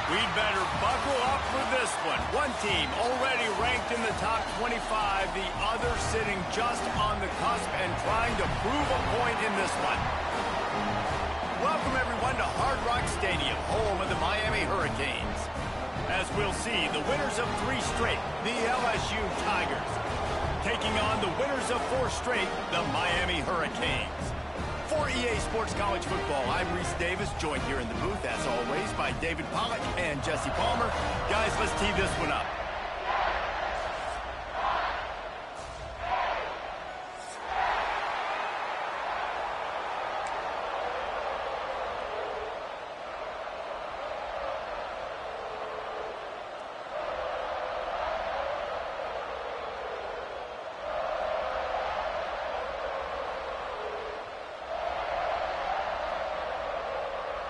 We'd better buckle up for this one. One team already ranked in the top 25, the other sitting just on the cusp and trying to prove a point in this one. Welcome, everyone, to Hard Rock Stadium, home of the Miami Hurricanes. As we'll see, the winners of 3 straight, the LSU Tigers, taking on the winners of 4 straight, the Miami Hurricanes. For EA Sports College Football, I'm Reese Davis, joined here in the booth, as always, by David Pollack and Jesse Palmer. Guys, let's tee this one up.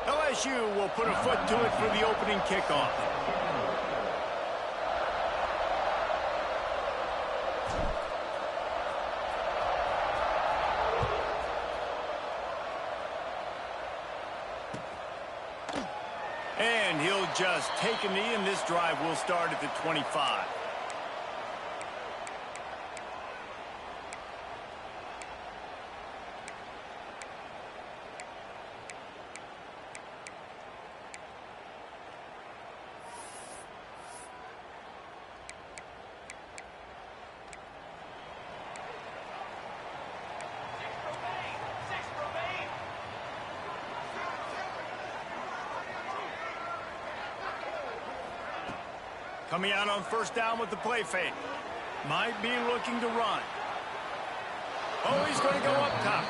LSU will put a foot to it for the opening kickoff. And he'll just take a knee, and this drive will start at the 25. Coming out on first down with the play fake. Might be looking to run. Oh, he's going to go up top.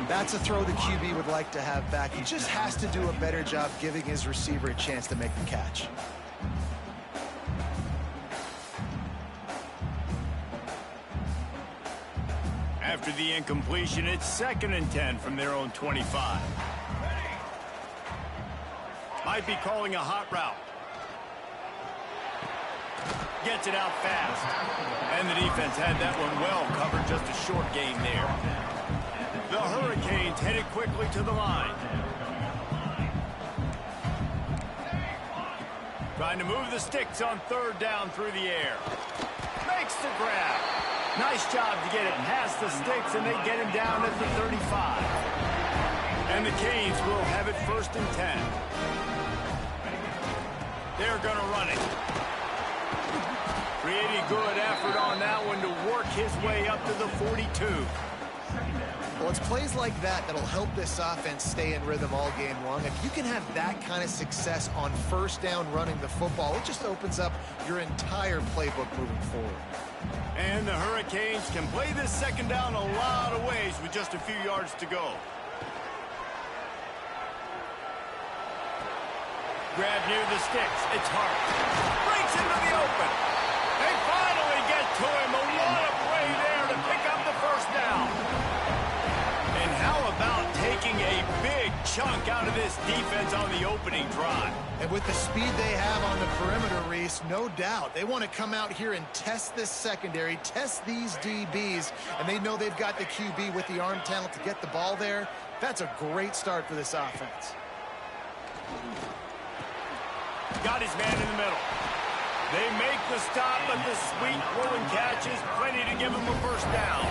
That's a throw the QB would like to have back. He just has to do a better job giving his receiver a chance to make the catch. After the incompletion, it's 2nd and 10 from their own 25. Might be calling a hot route. Gets it out fast. And the defense had that one well covered, just a short gain there. The Hurricanes headed quickly to the line. Trying to move the sticks on 3rd down through the air. Makes the grab. Nice job to get it past the sticks, and they get him down at the 35. And the Canes will have it 1st and 10. They're going to run it. Pretty good effort on that one to work his way up to the 42. Well, it's plays like that that'll help this offense stay in rhythm all game long. If you can have that kind of success on 1st down running the football, it just opens up your entire playbook moving forward. And the Hurricanes can play this 2nd down a lot of ways with just a few yards to go. Grab near the sticks. It's Hart. Breaks into the open. They finally get to him. A lot of play there to pick up the 1st down. And how about taking a big chunk out of this defense on the opening drive? And with the speed they have on the perimeter, Reese, no doubt, they want to come out here and test this secondary, test these DBs, and they know they've got the QB with the arm talent to get the ball there. That's a great start for this offense. Got his man in the middle. They make the stop, but the sweet rolling catch is plenty to give him a 1st down.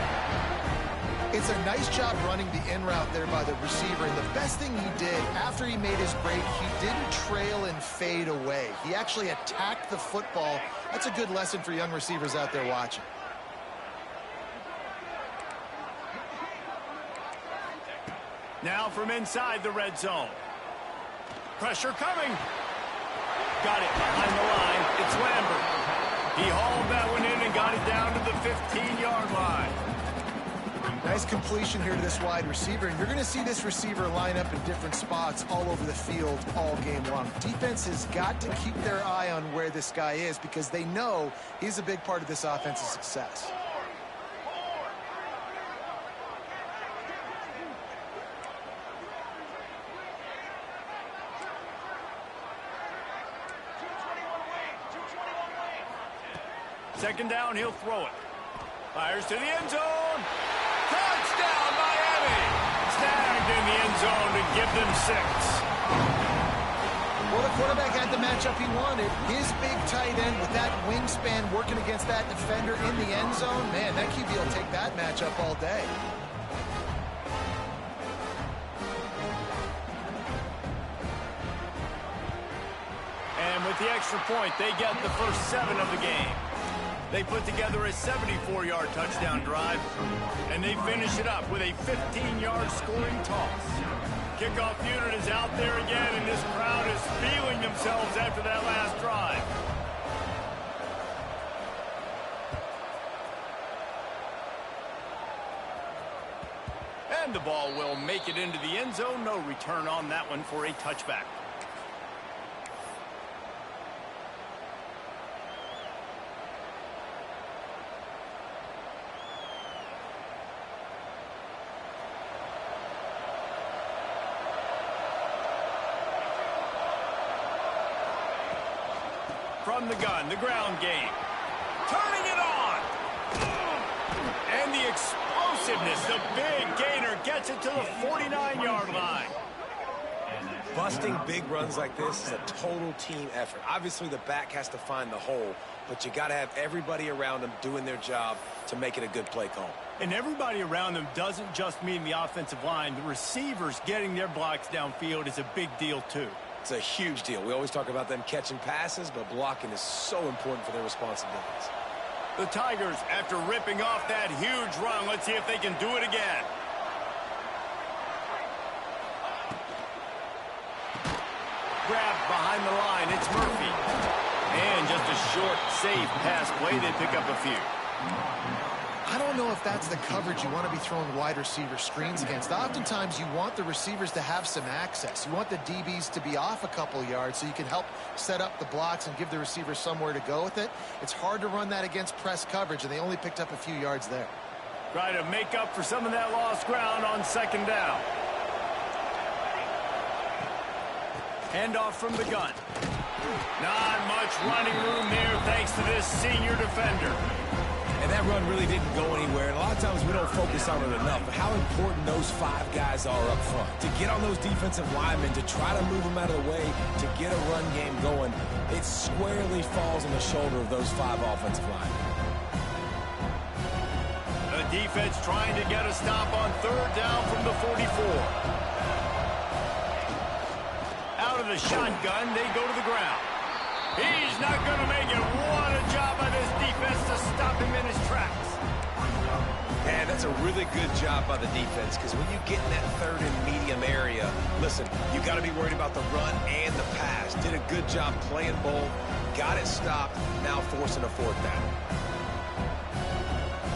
It's a nice job running the in route there by the receiver, and the best thing he did after he made his break, he didn't trail and fade away. He actually attacked the football. That's a good lesson for young receivers out there watching. Now from inside the red zone. Pressure coming. Got it behind the line. It's Lambert. He hauled that one in and got it down to the 15-yard line. Nice completion here to this wide receiver, and you're going to see this receiver line up in different spots all over the field all game long. Defense has got to keep their eye on where this guy is because they know he's a big part of this offense's success. Second down, he'll throw it. Fires to the end zone. Touchdown, Miami! Snagged in the end zone to give them 6. Well, the quarterback had the matchup he wanted. His big tight end with that wingspan working against that defender in the end zone. Man, that QB will take that matchup all day. And with the extra point, they get the first 7 of the game. They put together a 74-yard touchdown drive, and they finish it up with a 15-yard scoring toss. Kickoff unit is out there again, and this crowd is feeling themselves after that last drive. And the ball will make it into the end zone. No return on that one for a touchback. From the gun, the ground game. Turning it on. And the explosiveness, the big gainer gets it to the 49-yard line. Busting big runs like this is a total team effort. Obviously, the back has to find the hole, but you got to have everybody around them doing their job to make it a good play call. And everybody around them doesn't just mean the offensive line. The receivers getting their blocks downfield is a big deal, too. It's a huge deal. We always talk about them catching passes, but blocking is so important for their responsibilities. The Tigers, after ripping off that huge run, let's see if they can do it again. Grabbed behind the line, it's Murphy. And just a short, safe pass play, they pick up a few. I don't know if that's the coverage you want to be throwing wide receiver screens against. Oftentimes, you want the receivers to have some access. You want the DBs to be off a couple yards so you can help set up the blocks and give the receivers somewhere to go with it. It's hard to run that against press coverage, and they only picked up a few yards there. Try to make up for some of that lost ground on second down. Handoff from the gun. Not much running room there thanks to this senior defender. And that run really didn't go anywhere. And a lot of times we don't focus on it enough. But how important those 5 guys are up front. To get on those defensive linemen, to try to move them out of the way, to get a run game going, it squarely falls on the shoulder of those 5 offensive linemen. The defense trying to get a stop on third down from the 44. Out of the shotgun, they go to the ground. He's not going to make it. What a job by this defense to stop him in his tracks. And that's a really good job by the defense, because when you get in that third and medium area, listen, you got to be worried about the run and the pass. Did a good job playing both, got it stopped, now forcing a 4th down.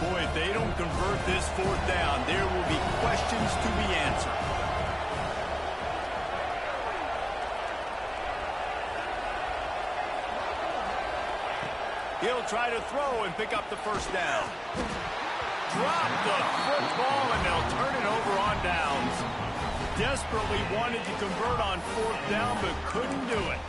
Boy, if they don't convert this 4th down, there will be questions to be answered. He'll try to throw and pick up the first down. Drop the football, and they'll turn it over on downs. Desperately wanted to convert on 4th down, but couldn't do it.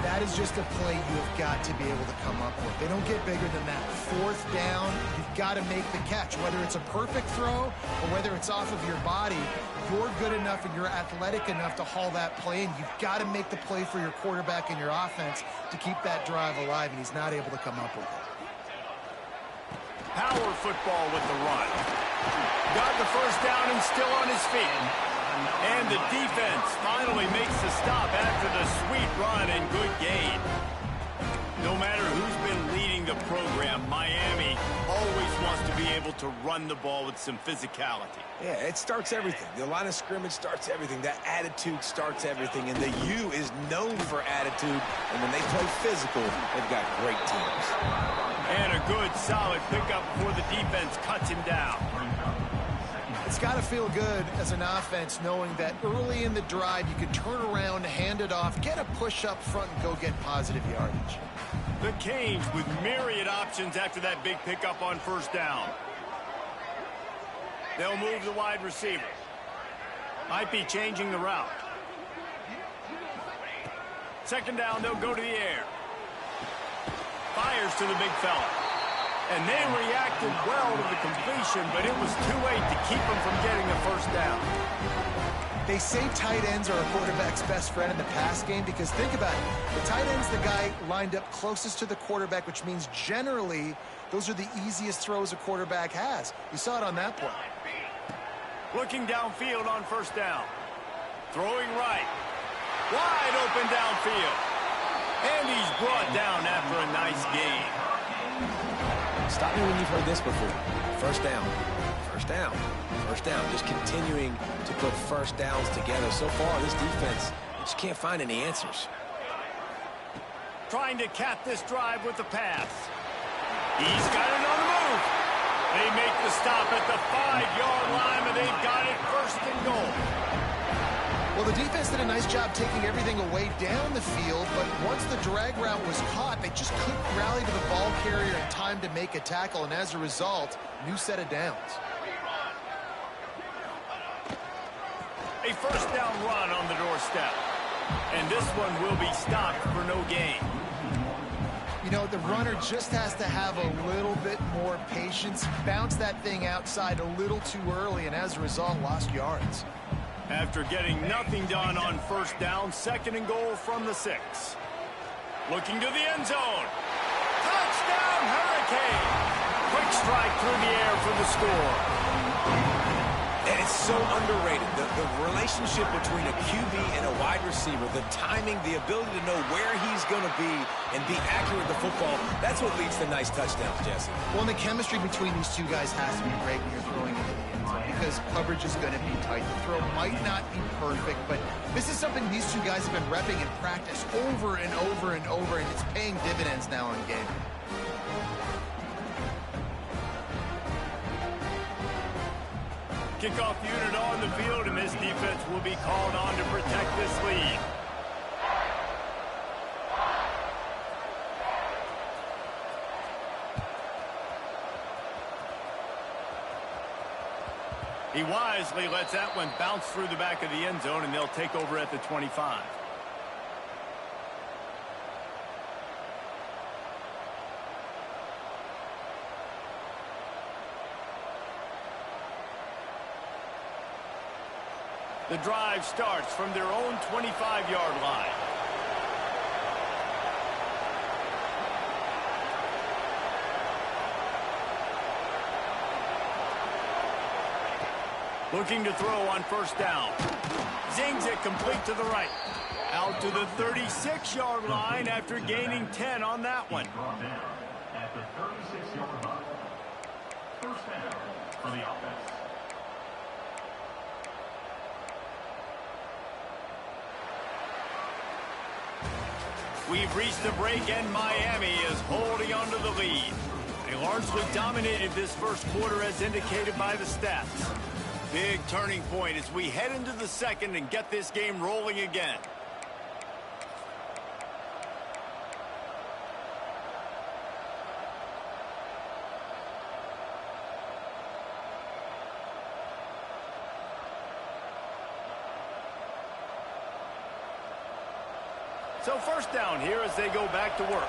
That is just a play you have got to be able to come up with. They don't get bigger than that. 4th down, you've got to make the catch. Whether it's a perfect throw or whether it's off of your body, you're good enough and you're athletic enough to haul that play, and you've got to make the play for your quarterback and your offense to keep that drive alive, and he's not able to come up with it. Power football with the run. Got the first down and still on his feet. And the defense finally makes the stop after the sweet run and good gain. No matter who's been leading the program, Miami always wants to be able to run the ball with some physicality. Yeah, it starts everything. The line of scrimmage starts everything. That attitude starts everything. And the U is known for attitude. And when they play physical, they've got great teams. And a good, solid pickup before the defense cuts him down. It's got to feel good as an offense knowing that early in the drive you can turn around, hand it off, get a push up front, and go get positive yardage. The Canes with myriad options after that big pickup on first down. They'll move the wide receiver. Might be changing the route. Second down, they'll go to the air. Fires to the big fella. And they reacted well to the completion, but it was too late to keep them from getting the first down. They say tight ends are a quarterback's best friend in the pass game because think about it. The tight end's the guy lined up closest to the quarterback, which means generally those are the easiest throws a quarterback has. You saw it on that play. Looking downfield on first down. Throwing right. Wide open downfield. And he's brought down after a nice gain. Stop me when you've heard this before. First down. First down. First down. Just continuing to put first downs together. So far, this defense just can't find any answers. Trying to cap this drive with the pass. He's got it on the move. They make the stop at the 5-yard line, and they've got it first and goal. Well, the defense did a nice job taking everything away down the field, but once the drag route was caught, they just couldn't rally to the ball carrier in time to make a tackle, and as a result, new set of downs. A first down run on the doorstep. And this one will be stopped for no gain. You know, the runner just has to have a little bit more patience, bounce that thing outside a little too early, and as a result, lost yards. After getting nothing done on first down, second and goal from the 6. Looking to the end zone. Touchdown, Hurricane! Quick strike through the air for the score. And it's so underrated. The relationship between a QB and a wide receiver, the timing, the ability to know where he's going to be and be accurate with the football, that's what leads to nice touchdowns, Jesse. Well, and the chemistry between these two guys has to be great when you're throwing into the end zone because coverage is going to be tight. The throw might not be perfect, but this is something these two guys have been repping in practice over and over and over, and it's paying dividends now in game. Kickoff unit on the field, and this defense will be called on to protect this lead. He wisely lets that one bounce through the back of the end zone, and they'll take over at the 25. The drive starts from their own 25-yard line. Looking to throw on first down. Zings it complete to the right. Out to the 36-yard line after gaining 10 on that one. At the 36-yard line. First down for the offense. We've reached the break, and Miami is holding on to the lead. They largely dominated this first quarter as indicated by the stats. Big turning point as we head into the second and get this game rolling again. So first down here as they go back to work.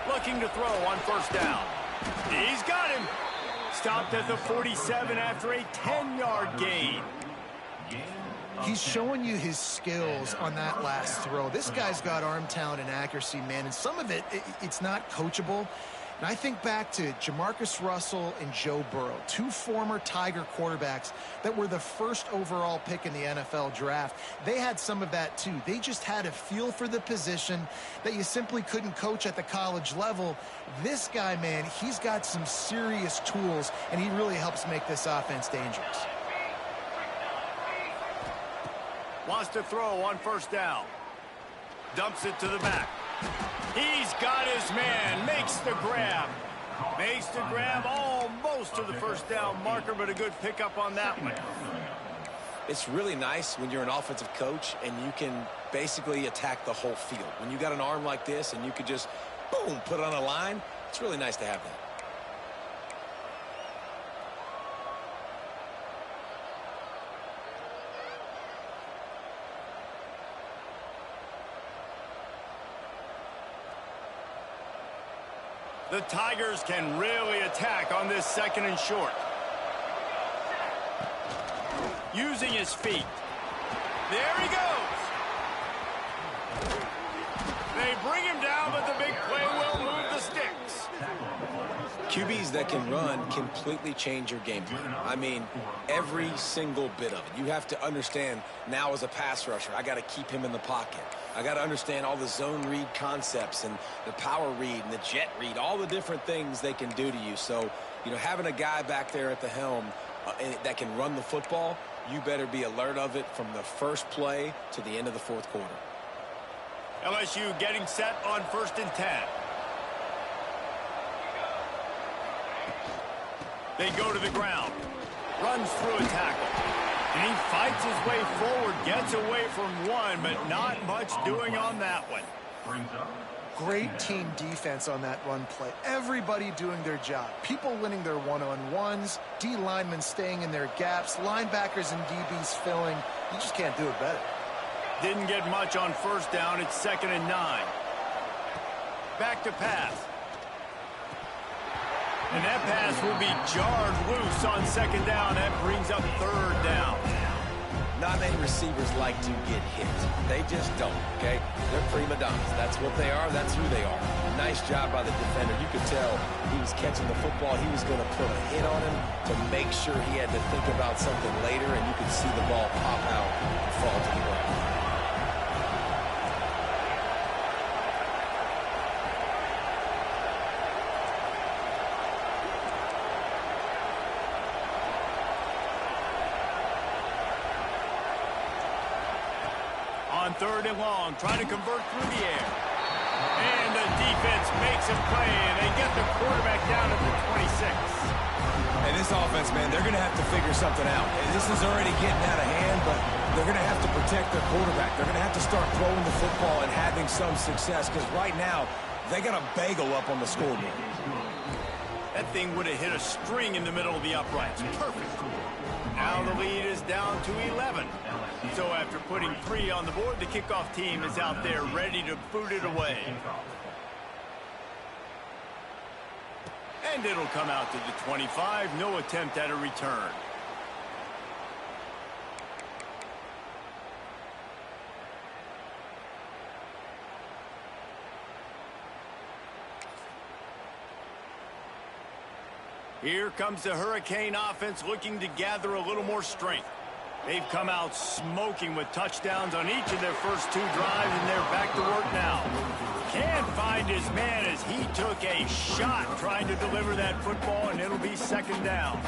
Looking to throw on first down. He's got him. Stopped at the 47 after a 10-yard gain. He's showing you his skills on that last throw. This guy's got arm talent and accuracy, man, and some of it's not coachable. And I think back to Jamarcus Russell and Joe Burrow, two former Tiger quarterbacks that were the first overall pick in the NFL draft. They had some of that too. They just had a feel for the position that you simply couldn't coach at the college level. This guy, man, he's got some serious tools, and he really helps make this offense dangerous. Wants to throw on first down. Dumps it to the back. He's got his man. Makes the grab. Makes the grab almost to the first down marker, but a good pickup on that one. It's really nice when you're an offensive coach and you can basically attack the whole field. When you got an arm like this and you could just, boom, put it on a line, it's really nice to have that. The Tigers can really attack on this 2nd and short. Using his feet. There he goes. They bring him down, but the big play will move the sticks. QBs that can run completely change your game plan. I mean, every single bit of it. You have to understand now as a pass rusher, I got to keep him in the pocket. I got to understand all the zone read concepts and the power read and the jet read, all the different things they can do to you. So, you know, having a guy back there at the helm that can run the football, you better be alert of it from the first play to the end of the 4th quarter. LSU getting set on 1st and 10. They go to the ground. Runs through a tackle. And he fights his way forward, gets away from one, but not much doing on that one. Great team defense on that run play. Everybody doing their job. People winning their one-on-ones, D linemen staying in their gaps, linebackers and DBs filling. You just can't do it better. Didn't get much on 1st down. It's 2nd and 9. Back to pass. And that pass will be jarred loose on 2nd down. That brings up 3rd down. Not many receivers like to get hit. They just don't, okay? They're prima donnas. That's what they are. That's who they are. Nice job by the defender. You could tell he was catching the football. He was going to put a hit on him to make sure he had to think about something later, and you could see the ball pop out and fall to the ground. On 3rd and long, trying to convert through the air. And the defense makes a play, and they get the quarterback down at the 26. And this offense, man, they're going to have to figure something out. And this is already getting out of hand, but they're going to have to protect their quarterback. They're going to have to start throwing the football and having some success, because right now, they got a bagel up on the scoreboard. That thing would have hit a string in the middle of the uprights. Perfect. Now the lead is down to 11. So after putting 3 on the board, the kickoff team is out there ready to boot it away. And it'll come out to the 25. No attempt at a return. Here comes the Hurricane offense looking to gather a little more strength. They've come out smoking with touchdowns on each of their first 2 drives, and they're back to work now. Can't find his man as he took a shot trying to deliver that football, and it'll be 2nd down.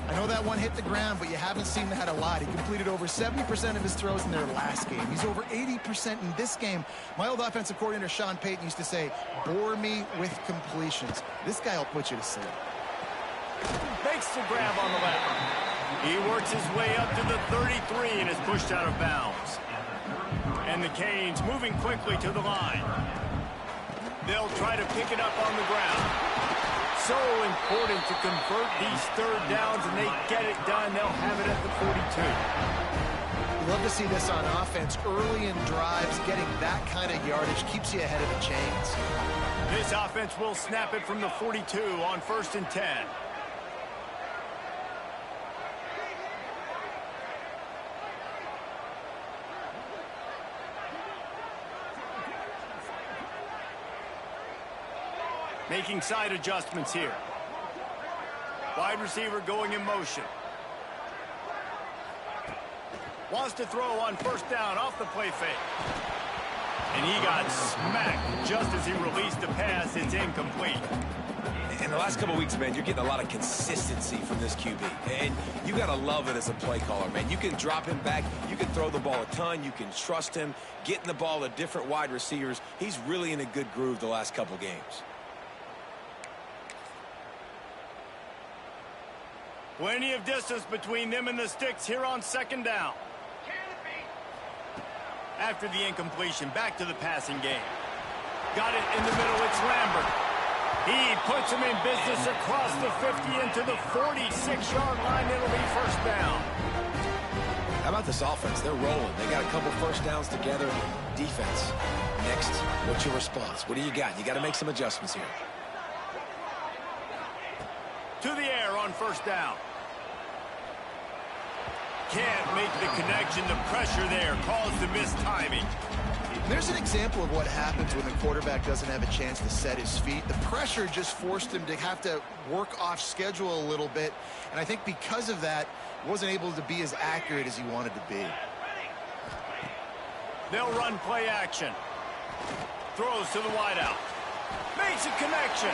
I know that one hit the ground, but you haven't seen that a lot. He completed over 70% of his throws in their last game. He's over 80% in this game. My old offensive coordinator, Sean Payton, used to say, bore me with completions. This guy will put you to sleep. Makes the grab on the left. He works his way up to the 33 and is pushed out of bounds. And the Canes moving quickly to the line. They'll try to pick it up on the ground. So important to convert these 3rd downs, and they get it done. They'll have it at the 42. You love to see this on offense. Early in drives, getting that kind of yardage keeps you ahead of the chains. This offense will snap it from the 42 on 1st and 10. Making side adjustments here. Wide receiver going in motion. Wants to throw on 1st down off the play fake. And he got smacked just as he released the pass. It's incomplete. In the last couple weeks, man, you're getting a lot of consistency from this QB. And you got to love it as a play caller, man. You can drop him back. You can throw the ball a ton. You can trust him. Getting the ball to different wide receivers. He's really in a good groove the last couple games. Plenty of distance between them and the sticks here on 2nd down. After the incompletion, back to the passing game. Got it in the middle, it's Lambert. He puts him in business across the 50 into the 46-yard line. It'll be 1st down. How about this offense? They're rolling. They got a couple 1st downs together. Defense. Next, what's your response? What do you got? You got to make some adjustments here. To the air on first down. Can't make the connection. The pressure there caused the missed timing. There's an example of what happens when the quarterback doesn't have a chance to set his feet. The pressure just forced him to have to work off schedule a little bit. And I think because of that, wasn't able to be as accurate as he wanted to be. They'll run play action. Throws to the wideout. Makes a connection.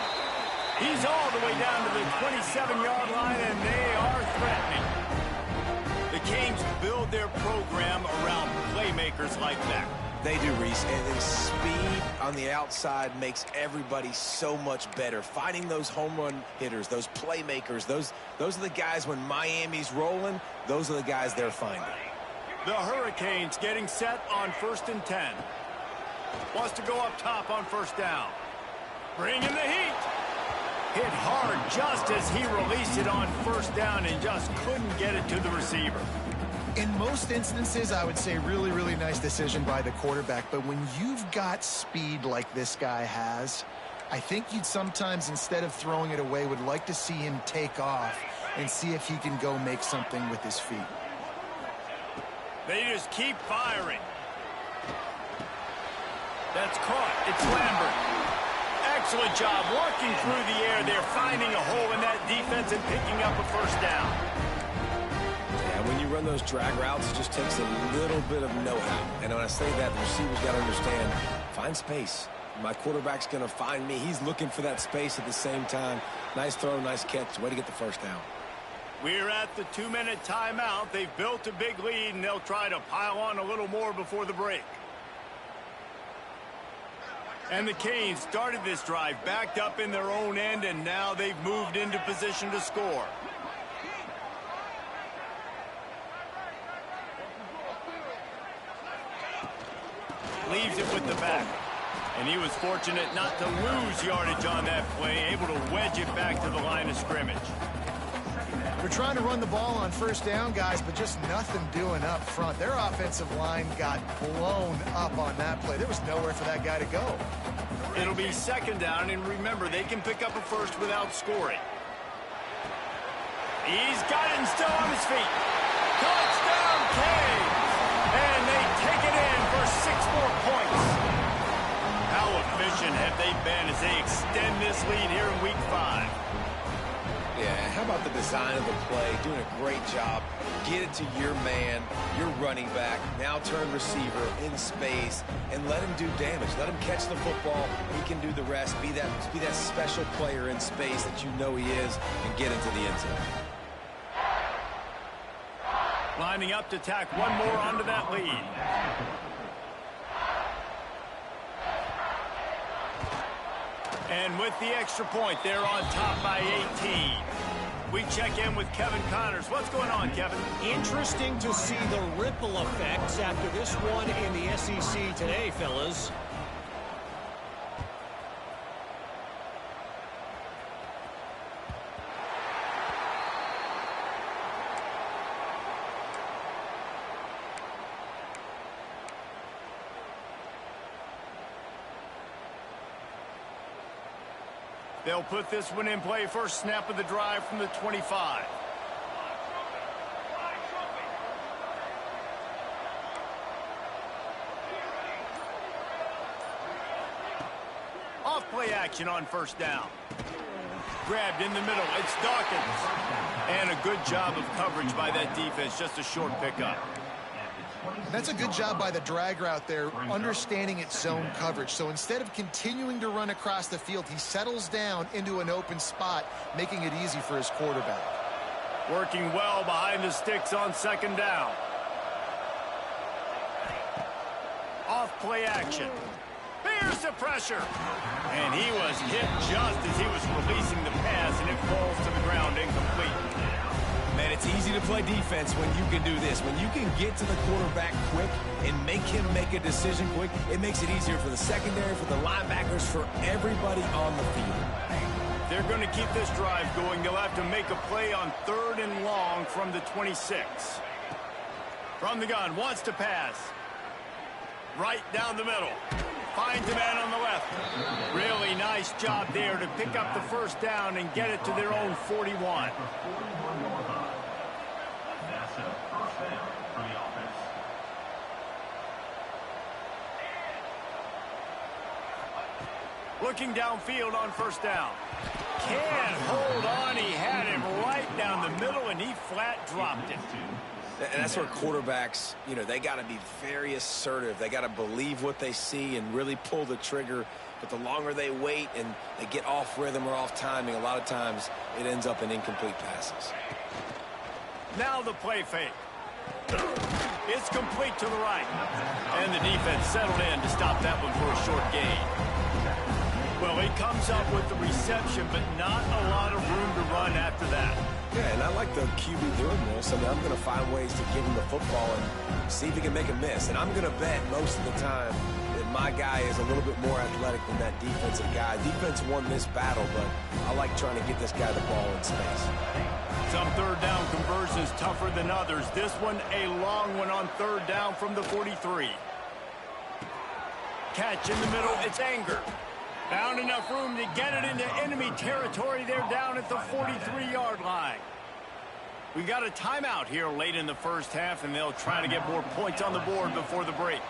He's all the way down to the 27-yard line, and they are threatening. The Canes build their program around playmakers like that. They do, Reese, and the speed on the outside makes everybody so much better. Finding those home run hitters, those playmakers, those are the guys when Miami's rolling, those are the guys they're finding. The Hurricanes getting set on 1st and 10. Wants to go up top on first down. Bringing the heat. Hit hard just as he released it on first down and just couldn't get it to the receiver. In most instances, I would say really, really nice decision by the quarterback. But when you've got speed like this guy has, I think you'd sometimes, instead of throwing it away, would like to see him take off and see if he can go make something with his feet. They just keep firing. That's caught. It's Lambert. Excellent job working through the air there, finding a hole in that defense and picking up a first down. Yeah, when you run those drag routes, it just takes a little bit of know-how. And when I say that, the receivers got to understand, find space. My quarterback's going to find me. He's looking for that space at the same time. Nice throw, nice catch. Way to get the first down. We're at the 2-minute timeout. They've built a big lead, and they'll try to pile on a little more before the break. And the Canes started this drive backed up in their own end, and now they've moved into position to score. Leaves it with the back. And he was fortunate not to lose yardage on that play, able to wedge it back to the line of scrimmage. We're trying to run the ball on first down, guys, but just nothing doing up front. Their offensive line got blown up on that play. There was nowhere for that guy to go. It'll be second down, and remember, they can pick up a first without scoring. He's got it and still on his feet. Touchdown, Canes! And they take it in for 6 more points. How efficient have they been as they extend this lead here in Week 5? Yeah, how about the design of the play? Doing a great job. Get it to your man, your running back, now turn receiver in space, and let him do damage. Let him catch the football. He can do the rest. Be that special player in space that you know he is, and get into the end zone. Lining up to tack one more onto that lead. And with the extra point, they're on top by 18. We check in with Kevin Connors. What's going on, Kevin? Interesting to see the ripple effects after this one in the SEC today, fellas. They'll put this one in play. First snap of the drive from the 25. Off play action on first down. Grabbed in the middle. It's Dawkins. And a good job of coverage by that defense. Just a short pickup. That's a good job by the drag route there, understanding its zone coverage. So instead of continuing to run across the field, he settles down into an open spot, making it easy for his quarterback. Working well behind the sticks on second down. Off play action. Here's the pressure. And he was hit just as he was releasing the pass, and it falls to the ground incomplete. Man, it's easy to play defense when you can do this. When you can get to the quarterback quick and make him make a decision quick, it makes it easier for the secondary, for the linebackers, for everybody on the field. They're going to keep this drive going. They'll have to make a play on 3rd and long from the 26. From the gun, wants to pass. Right down the middle. finds a man on the left. Really nice job there to pick up the first down and get it to their own 41. That's a first down for the offense. Looking downfield on first down. Can't hold on. He had him right down the middle, and he flat dropped it. And that's where quarterbacks, they got to be very assertive. They got to believe what they see and really pull the trigger. But the longer they wait and they get off rhythm or off timing, a lot of times it ends up in incomplete passes. Now the play fake. It's complete to the right. And the defense settled in to stop that one for a short gain. Well, he comes up with the reception, but not a lot of room to run after that. Yeah, and I like the QB doing this. I mean, I'm going to find ways to give him the football and see if he can make a miss. And I'm going to bet most of the time that my guy is a little bit more athletic than that defensive guy. Defense won this battle, but I like trying to get this guy the ball in space. Some third down conversions tougher than others. This one a long one on third down from the 43. Catch in the middle, it's Anger. Found enough room to get it into enemy territory. They're down at the 43-yard line. We got a timeout here late in the first half, and they'll try to get more points on the board before the break.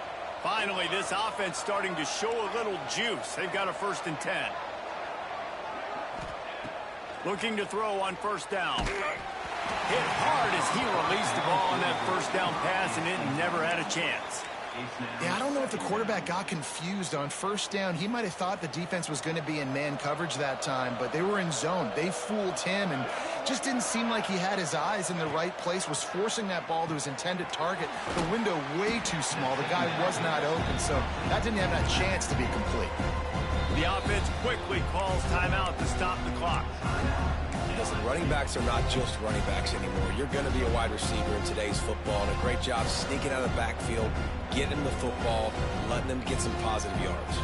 Finally, this offense starting to show a little juice. They've got a 1st and 10. Looking to throw on first down. Hit hard as he released the ball on that first down pass, and it never had a chance. Yeah, I don't know if the quarterback got confused on first down. He might have thought the defense was going to be in man coverage that time, but they were in zone. They fooled him and just didn't seem like he had his eyes in the right place, was forcing that ball to his intended target. The window way too small. The guy was not open, so that didn't have that chance to be complete. The offense quickly calls timeout to stop the clock. Listen, running backs are not just running backs anymore. You're going to be a wide receiver in today's football, and a great job sneaking out of the backfield, getting the football, letting them get some positive yards.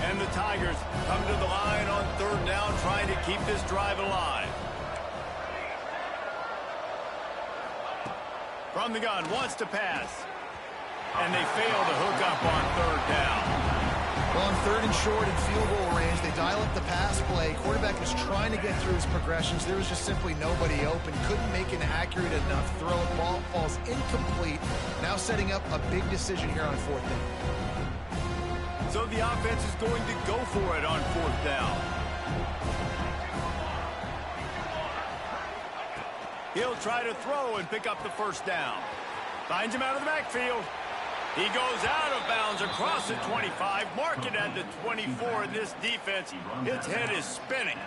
And the Tigers come to the line on third down, trying to keep this drive alive. From the gun, wants to pass. And they fail to hook up on third down. Well, on third and short and field goal range, they dial up the pass play. Quarterback was trying to get through his progressions. There was just simply nobody open. Couldn't make an accurate enough throw. Ball falls incomplete. Now setting up a big decision here on 4th down. So the offense is going to go for it on 4th down. He'll try to throw and pick up the first down. Finds him out of the backfield. He goes out of bounds across the 25, mark it at the 24, and this defense, its head is spinning.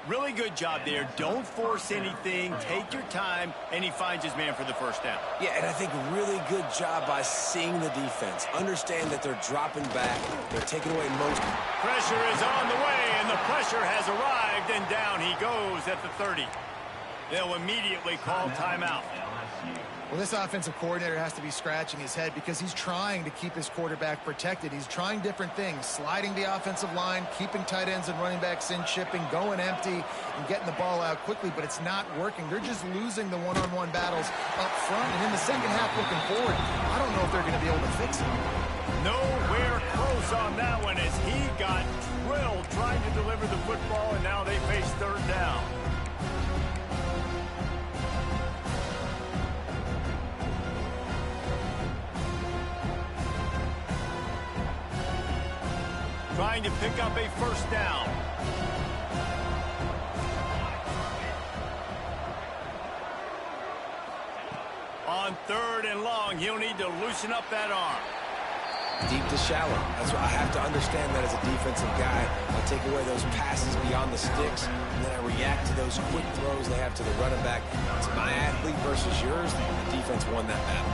Really good job there. Don't force anything. Take your time, and he finds his man for the first down. Yeah, and I think really good job by seeing the defense. Understand that they're dropping back. They're taking away most. Pressure is on the way, and the pressure has arrived, and down he goes at the 30. They'll immediately call timeout. Well, this offensive coordinator has to be scratching his head because he's trying to keep his quarterback protected. He's trying different things, sliding the offensive line, keeping tight ends and running backs in, chipping, going empty, and getting the ball out quickly, but it's not working. They're just losing the one-on-one battles up front, and in the second half looking forward, I don't know if they're going to be able to fix it. Nowhere close on that one as he got drilled trying to deliver the football, and now they face third down. Trying to pick up a first down. On third and long, he'll need to loosen up that arm. Deep to shallow. That's what I have to understand that as a defensive guy. I take away those passes beyond the sticks, and then I react to those quick throws they have to the running back. It's my athlete versus yours. The defense won that battle.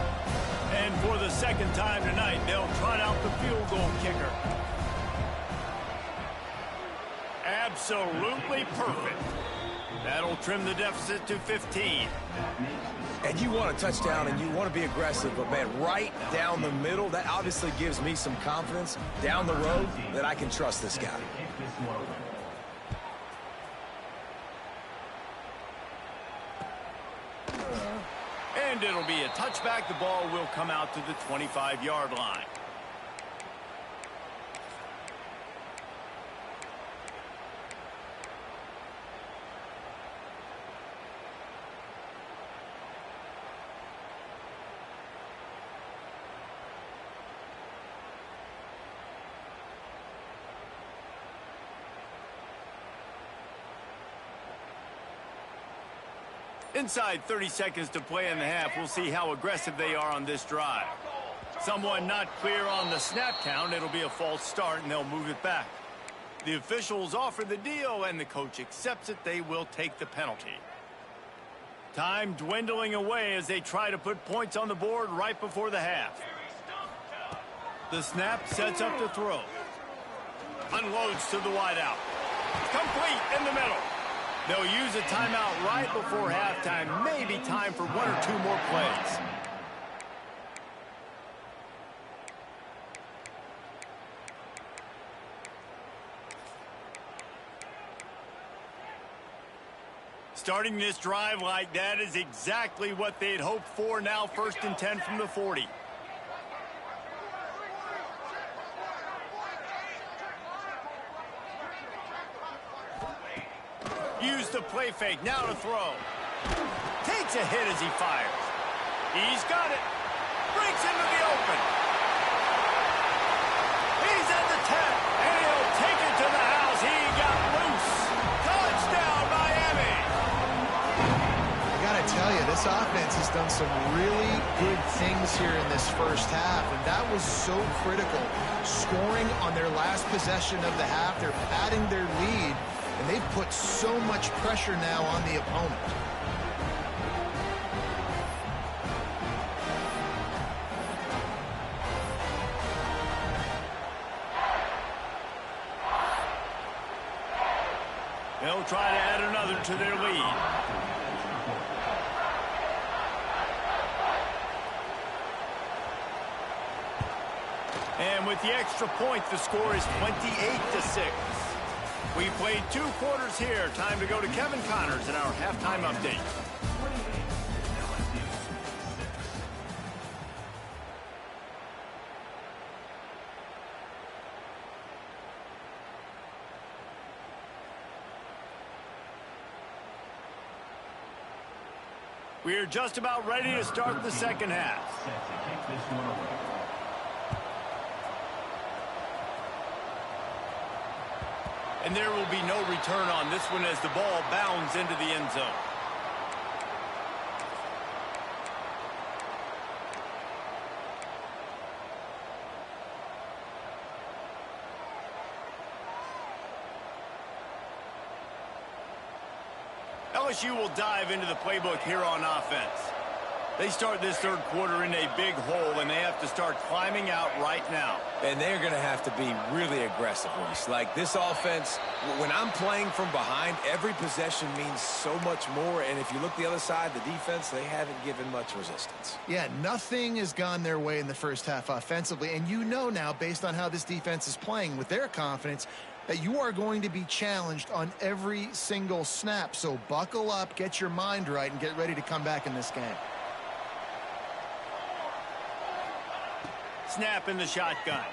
And for the second time tonight, they'll trot out the field goal kicker. Absolutely perfect. That'll trim the deficit to 15. And you want a touchdown and you want to be aggressive, but man, right down the middle, that obviously gives me some confidence down the road that I can trust this guy. And it'll be a touchback. The ball will come out to the 25-yard line. Inside 30 seconds to play in the half, we'll see how aggressive they are on this drive. Someone not clear on the snap count. It'll be a false start, and they'll move it back. The officials offer the deal, and the coach accepts it. They will take the penalty. Time dwindling away as they try to put points on the board right before the half. The snap sets up the throw. Unloads to the wideout. Complete in the middle. They'll use a timeout right before halftime. Maybe time for one or two more plays. Starting this drive like that is exactly what they'd hoped for. Now 1st and 10 from the 40. Use the play fake. Now to throw. Takes a hit as he fires. He's got it. Breaks into the open. He's at the 10. And he'll take it to the house. He got loose. Touchdown, Miami. I gotta tell you, this offense has done some really good things here in this first half, and that was so critical. Scoring on their last possession of the half, they're padding their lead, and they've put so much pressure now on the opponent. They'll try to add another to their lead. And with the extra point, the score is 28-6. We played 2 quarters here. Time to go to Kevin Connors in our halftime update. We are just about ready to start the second half. And there will be no return on this one as the ball bounds into the end zone. LSU will dive into the playbook here on offense. They start this third quarter in a big hole, and they have to start climbing out right now. And they're going to have to be really aggressive, Reese. Like this offense, when I'm playing from behind, every possession means so much more. And if you look the other side, the defense, they haven't given much resistance. Yeah, nothing has gone their way in the first half offensively. And you know now, based on how this defense is playing with their confidence, that you are going to be challenged on every single snap. So buckle up, get your mind right, and get ready to come back in this game. Snap in the shotgun.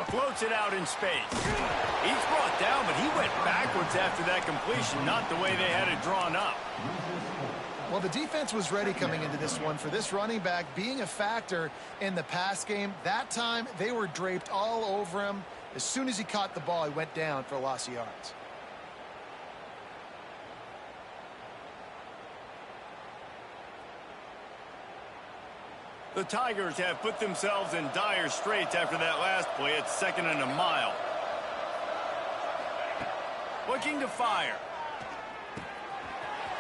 Floats it out in space. He's brought down, but he went backwards after that completion, not the way they had it drawn up. Well, the defense was ready coming into this one for this running back being a factor in the pass game. That time, they were draped all over him. As soon as he caught the ball, he went down for a loss of yards. The Tigers have put themselves in dire straits after that last play. It's 2nd and a mile. Looking to fire.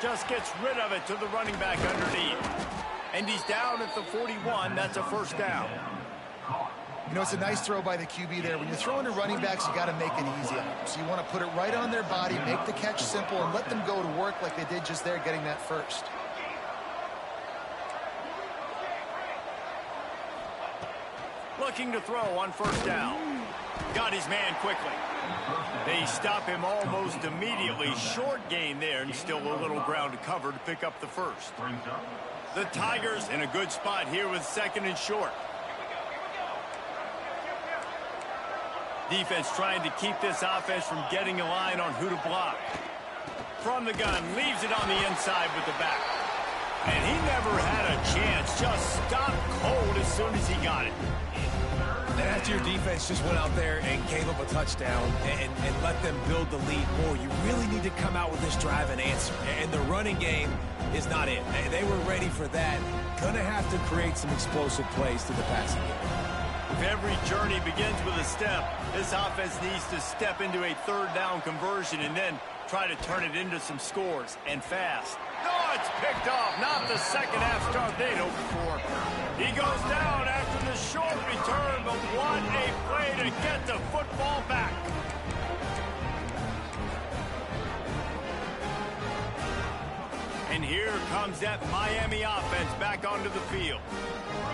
Just gets rid of it to the running back underneath. And he's down at the 41. That's a first down. You know, it's a nice throw by the QB there. When you're throwing to running backs, you got to make it easy on them. So you want to put it right on their body, make the catch simple, and let them go to work like they did just there, getting that first. Looking to throw on first down. Got his man quickly. They stop him almost immediately. Short gain there, and still a little ground to cover to pick up the first. The Tigers in a good spot here with 2nd and short. Defense trying to keep this offense from getting a line on who to block. From the gun, leaves it on the inside with the back. And he never had a chance. Just stopped cold as soon as he got it. That's after your defense just went out there and gave up a touchdown and let them build the lead more, you really need to come out with this drive and answer. And the running game is not it. They were ready for that. Going to have to create some explosive plays through the passing game. If every journey begins with a step, this offense needs to step into a third down conversion and then try to turn it into some scores, and fast. No, it's picked off. Not the second half start they'd hoped for. He goes down after the short return, but what a play to get the football back. And here comes that Miami offense back onto the field.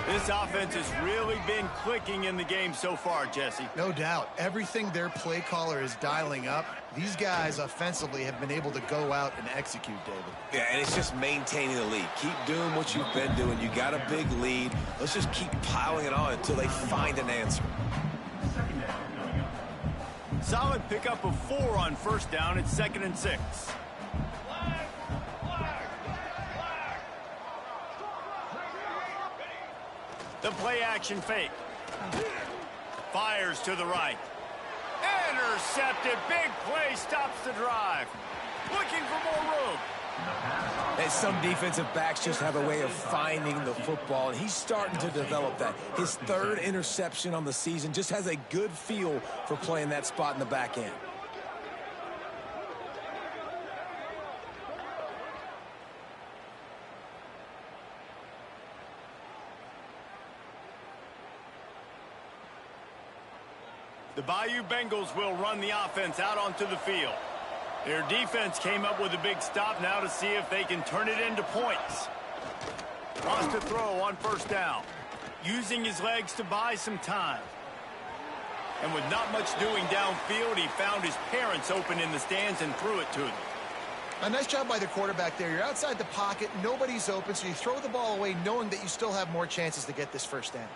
This offense has really been clicking in the game so far, Jesse. No doubt. Everything their play caller is dialing up, these guys offensively have been able to go out and execute, David. Yeah, and it's just maintaining the lead. Keep doing what you've been doing. You got a big lead. Let's just keep piling it on until they find an answer. Solid pickup of 4 on first down. It's 2nd and 6. The play action fake. Fires to the right. Intercepted. Big play stops the drive. Looking for more room. And some defensive backs just have a way of finding the football, and he's starting to develop that. His 3rd interception on the season, just has a good feel for playing that spot in the back end. The Bayou Bengals will run the offense out onto the field. Their defense came up with a big stop now to see if they can turn it into points. Lost a throw on first down. Using his legs to buy some time. And with not much doing downfield, he found his parents open in the stands and threw it to them. A nice job by the quarterback there. You're outside the pocket, nobody's open, so you throw the ball away knowing that you still have more chances to get this first down.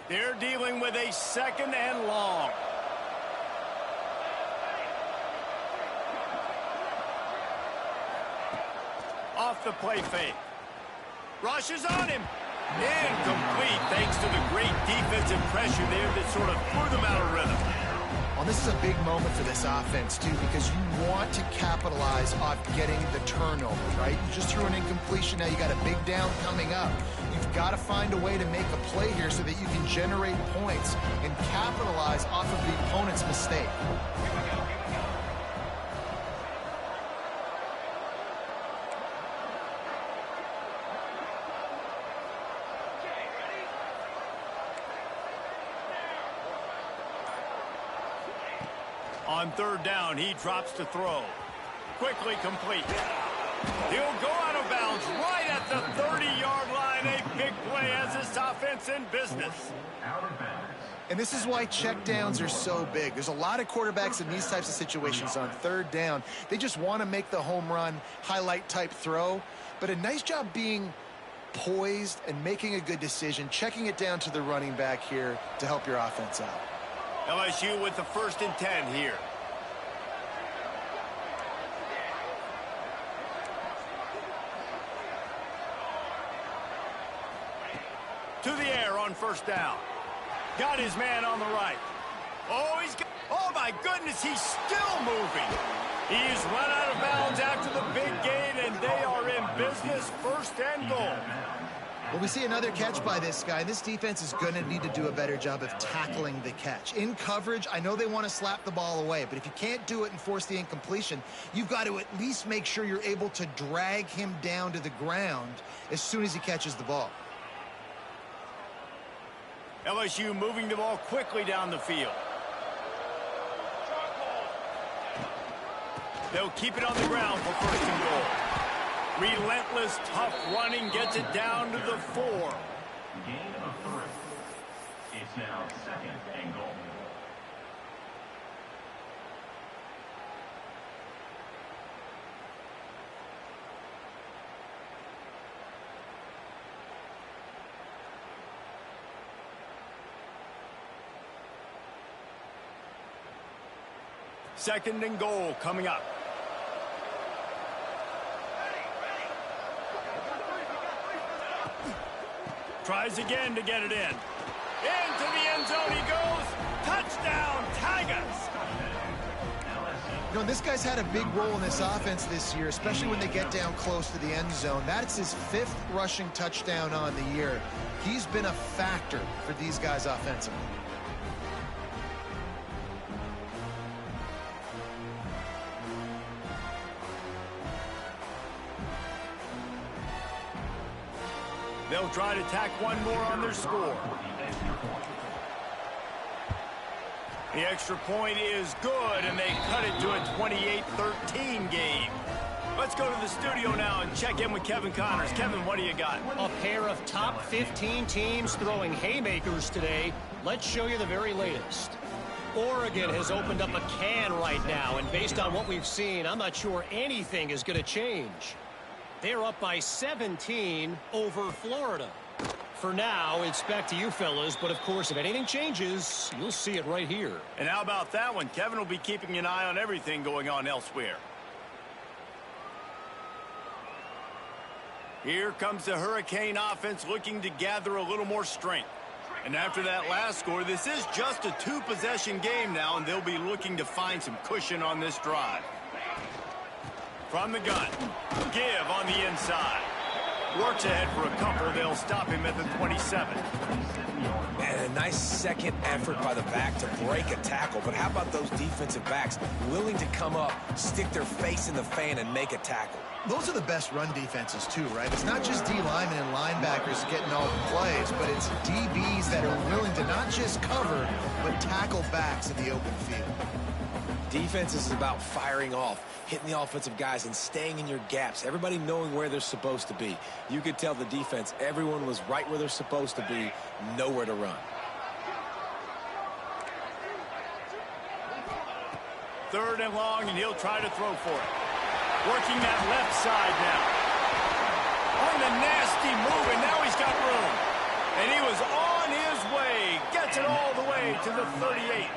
They're dealing with a 2nd and long. Off the play fake. Rushes on him. Incomplete thanks to the great defensive pressure there that sort of threw them out of rhythm. Well, this is a big moment for this offense, too, because you want to capitalize off getting the turnover, right? You just threw an incompletion. Now you got a big down coming up. You've got to find a way to make a play here so that you can generate points and capitalize off of the opponent's mistake. On 3rd down, he drops to throw. Quickly complete. He'll go out of bounds right at the 30-yard line. A big play as this offense in business. And this is why checkdowns are so big. There's a lot of quarterbacks in these types of situations on 3rd down. They just want to make the home run, highlight-type throw. But a nice job being poised and making a good decision, checking it down to the running back here to help your offense out. LSU with the 1st and 10 here. To the air on first down. Got his man on the right. Oh, my goodness, he's still moving. He's run out of bounds after the big gain, and they are in business. 1st and goal. Well, we see another catch by this guy. This defense is going to need to do a better job of tackling the catch. In coverage, I know they want to slap the ball away, but if you can't do it and force the incompletion, you've got to at least make sure you're able to drag him down to the ground as soon as he catches the ball. LSU moving the ball quickly down the field. They'll keep it on the ground for 1st and goal. Relentless, tough running gets it down to the 4. Gain of 3. It's now 2nd and goal. Second and goal coming up. Tries again to get it in. Into the end zone he goes. Touchdown, Tigers. You know, this guy's had a big role in this offense this year, especially when they get down close to the end zone. That's his 5th rushing touchdown on the year. He's been a factor for these guys offensively. They'll try to tack one more on their score. The extra point is good, and they cut it to a 28-13 game. Let's go to the studio now and check in with Kevin Connors. Kevin, what do you got? A pair of top 15 teams throwing haymakers today. Let's show you the very latest. Oregon has opened up a can right now, and based on what we've seen, I'm not sure anything is going to change. They're up by 17 over Florida. For now, it's back to you fellas, but of course, if anything changes, you'll see it right here. And how about that one? Kevin will be keeping an eye on everything going on elsewhere. Here comes the Hurricane offense looking to gather a little more strength. And after that last score, this is just a 2-possession game now, and they'll be looking to find some cushion on this drive. From the gun, give on the inside. Works ahead for a couple. They'll stop him at the 27. And a nice second effort by the back to break a tackle. But how about those defensive backs willing to come up, stick their face in the fan, and make a tackle? Those are the best run defenses, too, right? It's not just D linemen and linebackers getting all the plays, but it's DBs that are willing to not just cover, but tackle backs in the open field. Defense is about firing off, hitting the offensive guys, and staying in your gaps. Everybody knowing where they're supposed to be. You could tell the defense, everyone was right where they're supposed to be, nowhere to run. Third and long, and he'll try to throw for it. Working that left side now. On the nasty move, and now he's got room. And he was on his way. Gets it all the way to the 38.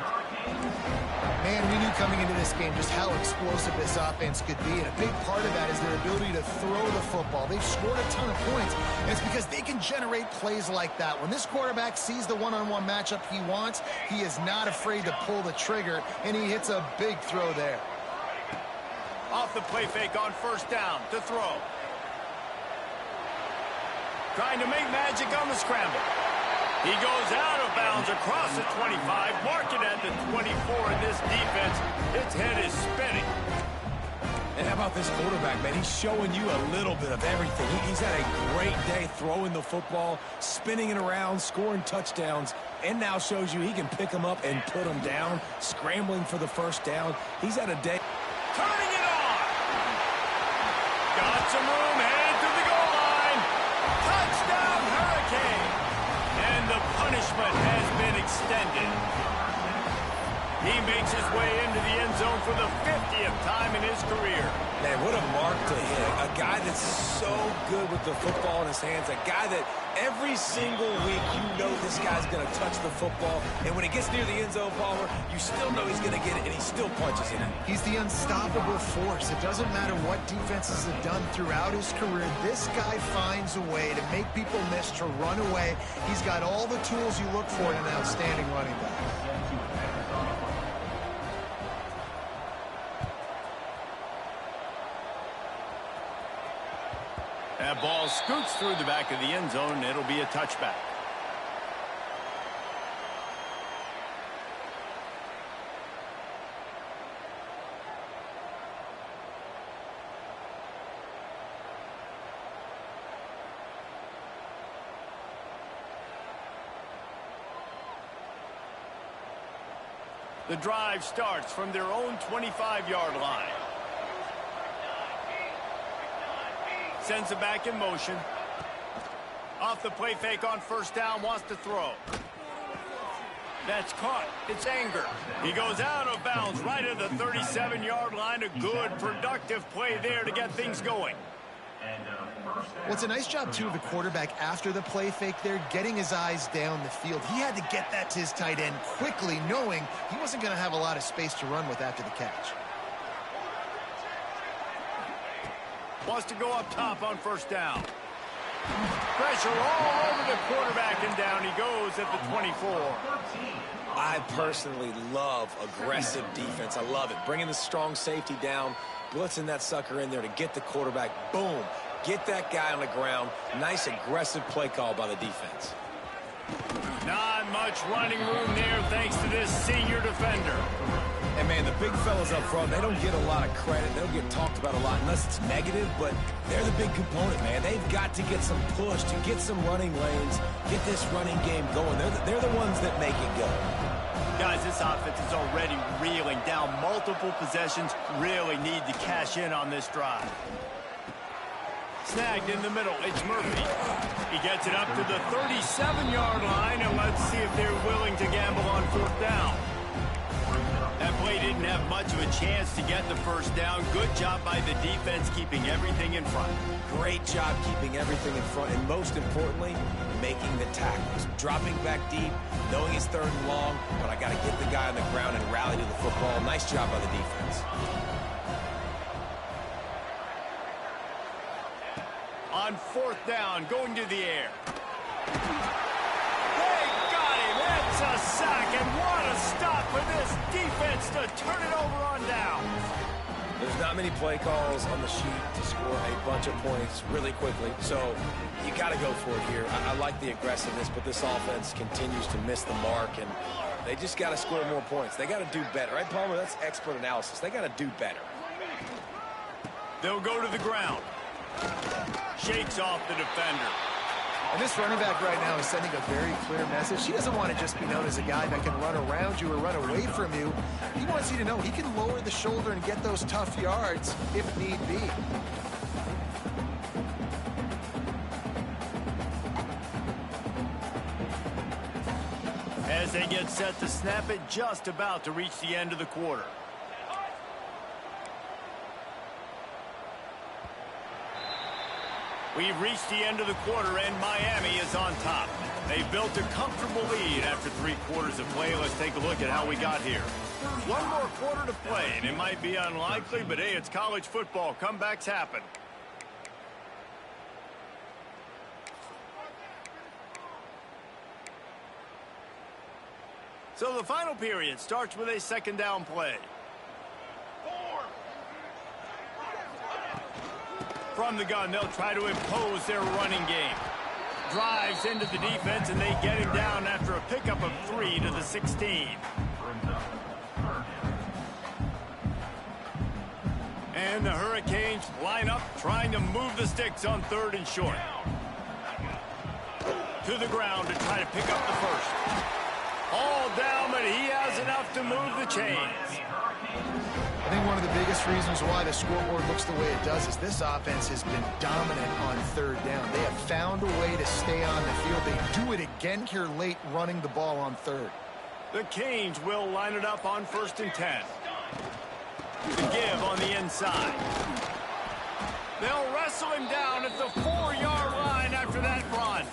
Man, we knew coming into this game just how explosive this offense could be, and a big part of that is their ability to throw the football. They've scored a ton of points, and it's because they can generate plays like that. When this quarterback sees the one-on-one matchup he wants, he is not afraid to pull the trigger, and he hits a big throw there. Off the play fake on first down to throw. Trying to make magic on the scramble. He goes out of bounds across the 25, mark it at the 24, and this defense, its head is spinning. And how about this quarterback, man? He's showing you a little bit of everything. He's had a great day throwing the football, spinning it around, scoring touchdowns, and now shows you he can pick them up and put them down, scrambling for the first down. He's had a day. Turning it on. Got some room, headed to the goal line. Touchdown, Hurricane. And the punishment has been extended. He makes his way into the end zone for the 50th time in his career. Man, what a mark to hit. A guy that's so good with the football in his hands. A guy that every single week you know this guy's going to touch the football. And when it gets near the end zone, Palmer, you still know he's going to get it, and he still punches it in. He's the unstoppable force. It doesn't matter what defenses have done throughout his career. This guy finds a way to make people miss, to run away. He's got all the tools you look for in an outstanding running back. That ball scoots through the back of the end zone, and it'll be a touchback. The drive starts from their own 25-yard line. Sends it back in motion. Off the play fake on first down, wants to throw. That's caught. It's Anger. He goes out of bounds right at the 37-yard line. A good, productive play there to get things going. Well, it's a nice job, too, of the quarterback after the play fake there, getting his eyes down the field. He had to get that to his tight end quickly, knowing he wasn't going to have a lot of space to run with after the catch. Wants to go up top on first down. Pressure all over the quarterback. goes at the 24. I personally love aggressive defense. I love it. Bringing the strong safety down, blitzing that sucker in there to get the quarterback. Boom. Get that guy on the ground. Nice aggressive play call by the defense. Not much running room there thanks to this senior defender. And, man, the big fellas up front, they don't get a lot of credit. They don't get talked about a lot unless it's negative, but they're the big component, man. They've got to get some push, to get some running lanes, get this running game going. They're the ones that make it go. Guys, this offense is already reeling down multiple possessions. Really need to cash in on this drive. Snagged in the middle. It's Murphy. He gets it up to the 37-yard line, and let's see if they're willing to gamble on fourth down. That play didn't have much of a chance to get the first down. Good job by the defense keeping everything in front. Great job keeping everything in front, and most importantly, making the tackles. Dropping back deep, knowing it's third and long, but I got to get the guy on the ground and rally to the football. Nice job by the defense. On fourth down, going to the air. They got him. It's a sack, and what a stop for this defense to turn it over on down. There's not many play calls on the sheet to score a bunch of points really quickly, so you got to go for it here. I like the aggressiveness, but this offense continues to miss the mark, and they just got to score more points. They got to do better. Right, Palmer? That's expert analysis. They got to do better. They'll go to the ground. Shakes off the defender. And this running back right now is sending a very clear message. He doesn't want to just be known as a guy that can run around you or run away from you. He wants you to know he can lower the shoulder and get those tough yards if need be. As they get set to snap it, just about to reach the end of the quarter. We've reached the end of the quarter, and Miami is on top. They built a comfortable lead after 3 quarters of play. Let's take a look at how we got here. One more quarter to play, and it might be unlikely, but hey, it's college football. Comebacks happen. So the final period starts with a second down play. From the gun, they'll try to impose their running game. Drives into the defense, and they get him down after a pickup of 3 to the 16. And the Hurricanes line up, trying to move the sticks on 3rd and short. To the ground to try to pick up the first. All down, but he has enough to move the chains. I think one of the biggest reasons why the scoreboard looks the way it does is this offense has been dominant on 3rd down. They have found a way to stay on the field. They do it again here late, running the ball on 3rd. The Canes will line it up on 1st and 10. The give on the inside. They'll wrestle him down at the 4-yard line after that run.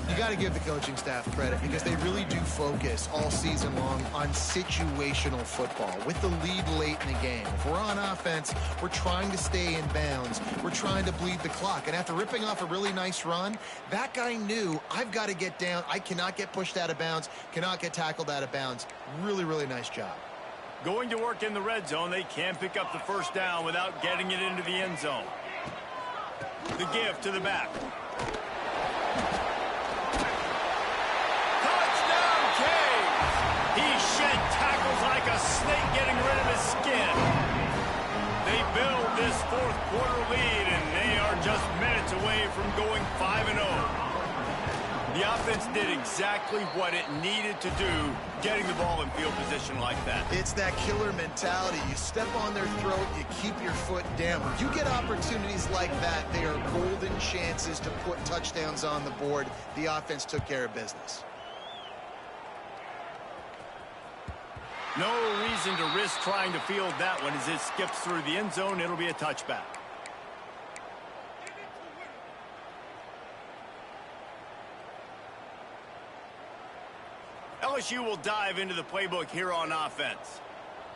You got to give the coaching staff credit because they really do focus all season long on situational football with the lead late in the game. If we're on offense, we're trying to stay in bounds. We're trying to bleed the clock. And after ripping off a really nice run, that guy knew, I've got to get down. I cannot get pushed out of bounds, cannot get tackled out of bounds. Really, really nice job. Going to work in the red zone, they can't pick up the first down without getting it into the end zone. The give to the back. He shed tackles like a snake getting rid of his skin. They build this 4th quarter lead, and they are just minutes away from going 5-0. The offense did exactly what it needed to do, getting the ball in field position like that. It's that killer mentality. You step on their throat, you keep your foot down. When you get opportunities like that, they are golden chances to put touchdowns on the board. The offense took care of business. No reason to risk trying to field that one as it skips through the end zone. It'll be a touchback. LSU will dive into the playbook here on offense.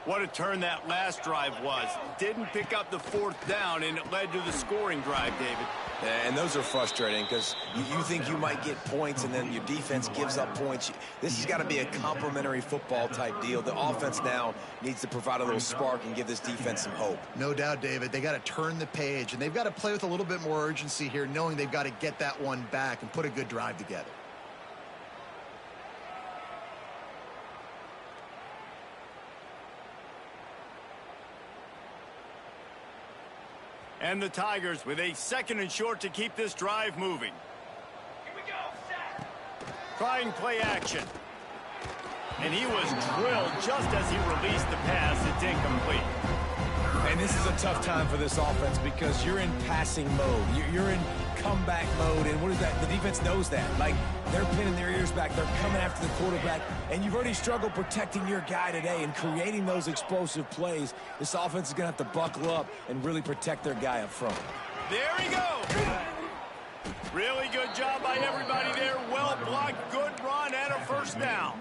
What a turn that last drive was. Didn't pick up the 4th down, and it led to the scoring drive, David. And those are frustrating because you think you might get points and then your defense gives up points. This has got to be a complementary football type deal. The offense now needs to provide a little spark and give this defense some hope. No doubt, David. They got to turn the page, and they've got to play with a little bit more urgency here, knowing they've got to get that one back and put a good drive together. And the Tigers with a 2nd and short to keep this drive moving. Here we go, set. Trying play action. And he was drilled just as he released the pass. It's incomplete. And this is a tough time for this offense because you're in passing mode. You're in comeback mode. And what is that? The defense knows that. Like, they're pinning their ears back. They're coming after the quarterback. And you've already struggled protecting your guy today and creating those explosive plays. This offense is going to have to buckle up and really protect their guy up front. There he goes. Really good job by everybody there. Well blocked, good run, and a first down.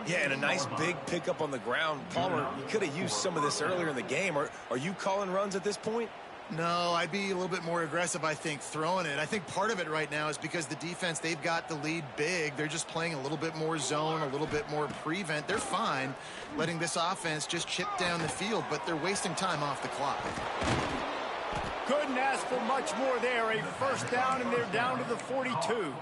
Yeah, and a nice big pickup on the ground. Palmer, you could have used some of this earlier in the game. Are you calling runs at this point? No, I'd be a little bit more aggressive, I think, throwing it. I think part of it right now is because the defense, they've got the lead big. They're just playing a little bit more zone, a little bit more prevent. They're fine letting this offense just chip down the field, but they're wasting time off the clock. Couldn't ask for much more there. A first down, and they're down to the 42.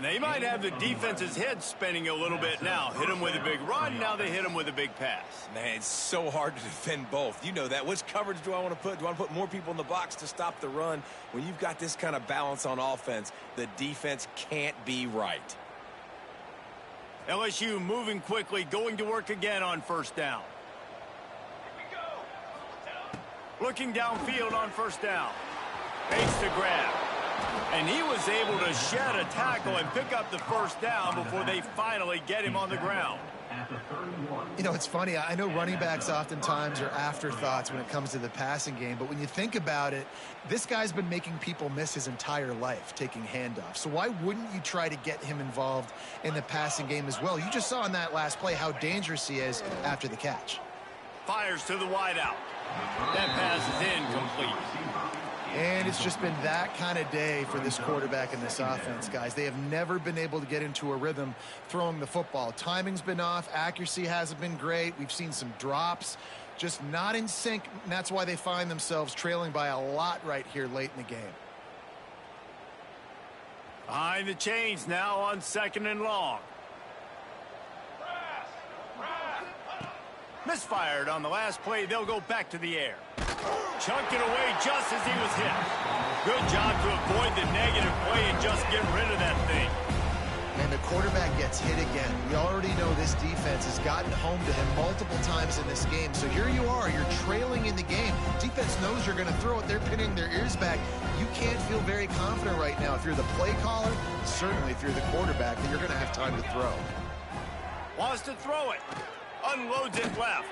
They might have the defense's head spinning a little bit now. Hit him with a big run, now they hit him with a big pass. Man, it's so hard to defend both. You know that. Which coverage do I want to put? Do I want to put more people in the box to stop the run? When you've got this kind of balance on offense, the defense can't be right. LSU moving quickly, going to work again on first down. Looking downfield on first down. Fakes to grab. And he was able to shed a tackle and pick up the first down before they finally get him on the ground. You know, it's funny. I know running backs oftentimes are afterthoughts when it comes to the passing game, but when you think about it, this guy's been making people miss his entire life taking handoffs. So why wouldn't you try to get him involved in the passing game as well? You just saw in that last play how dangerous he is after the catch. Fires to the wideout. That pass is incomplete. And it's just been that kind of day for this quarterback and this offense, guys. They have never been able to get into a rhythm throwing the football. Timing's been off. Accuracy hasn't been great. We've seen some drops. Just not in sync, and that's why they find themselves trailing by a lot right here late in the game. Behind the chains now on 2nd and long. Misfired on the last play. They'll go back to the air. Chunked it away just as he was hit. Good job to avoid the negative play and just get rid of that thing. And the quarterback gets hit again. We already know this defense has gotten home to him multiple times in this game. So here you are. You're trailing in the game. Defense knows you're going to throw it. They're pinning their ears back. You can't feel very confident right now. If you're the play caller, certainly if you're the quarterback, then you're going to have time to throw. Wants to throw it. Unloads it left.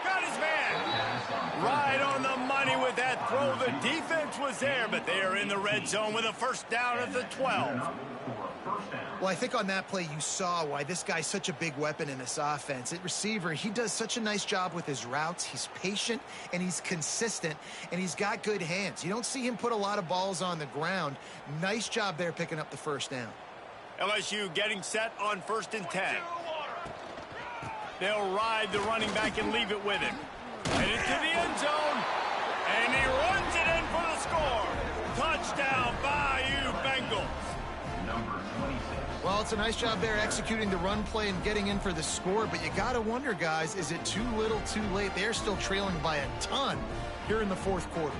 Got his man. Right on the money with that throw. The defense was there, but they are in the red zone with a first down at the 12. Well, I think on that play you saw why this guy's such a big weapon in this offense. At receiver, he does such a nice job with his routes. He's patient, and he's consistent, and he's got good hands. You don't see him put a lot of balls on the ground. Nice job there picking up the first down. LSU getting set on 1st and 10. They'll ride the running back and leave it with him. Headed to the end zone. And he runs it in for the score. Touchdown, Bayou Bengals. Well, it's a nice job there executing the run play and getting in for the score, but you got to wonder, guys, is it too little too late? They're still trailing by a ton here in the 4th quarter.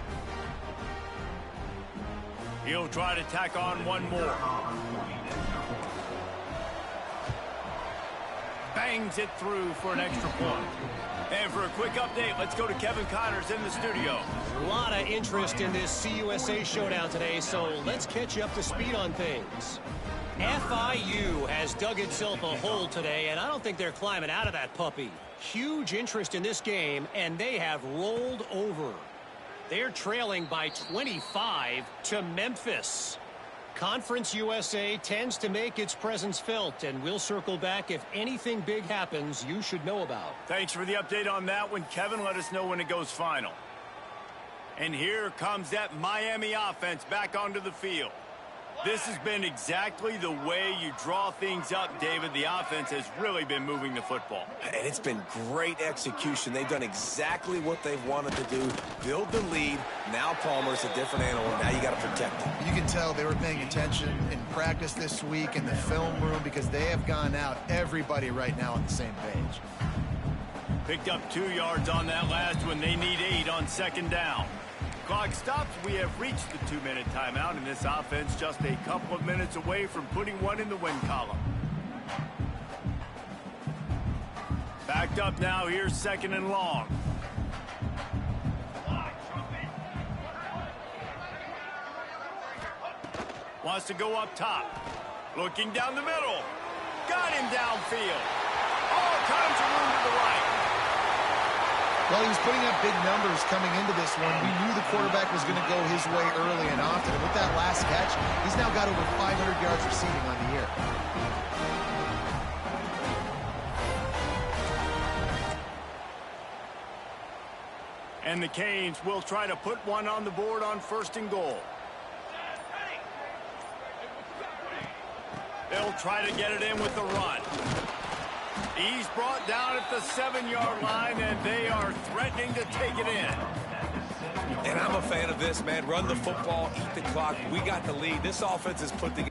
He'll try to tack on one more. Bangs it through for an extra point. And for a quick update, let's go to Kevin Connors in the studio. A lot of interest in this CUSA showdown today, so let's catch you up to speed on things. FIU has dug itself a hole today, and I don't think they're climbing out of that puppy. Huge interest in this game, and they have rolled over. They're trailing by 25 to Memphis. Conference USA tends to make its presence felt, and we'll circle back if anything big happens you should know about. Thanks for the update on that one, Kevin. Let us know when it goes final. And here comes that Miami offense back onto the field. This has been exactly the way you draw things up, David. The offense has really been moving the football. And it's been great execution. They've done exactly what they've wanted to do. Build the lead. Now Palmer's a different animal. Now you got to protect him. You can tell they were paying attention in practice this week in the film room because they have gone out, everybody right now on the same page. Picked up 2 yards on that last one. They need 8 on second down. Clock stops. We have reached the 2-minute timeout, and this offense just a couple of minutes away from putting one in the win column. Backed up now. Here's second and long. Wants to go up top. Looking down the middle. Got him downfield. All kinds of room to the right. Well, he was putting up big numbers coming into this one. We knew the quarterback was going to go his way early and often. And with that last catch, he's now got over 500 yards receiving on the year. And the Canes will try to put one on the board on first and goal. They'll try to get it in with the run. He's brought down at the 7-yard line, and they are threatening to take it in. And I'm a fan of this, man. Run the football, eat the clock. We got the lead. This offense is put together.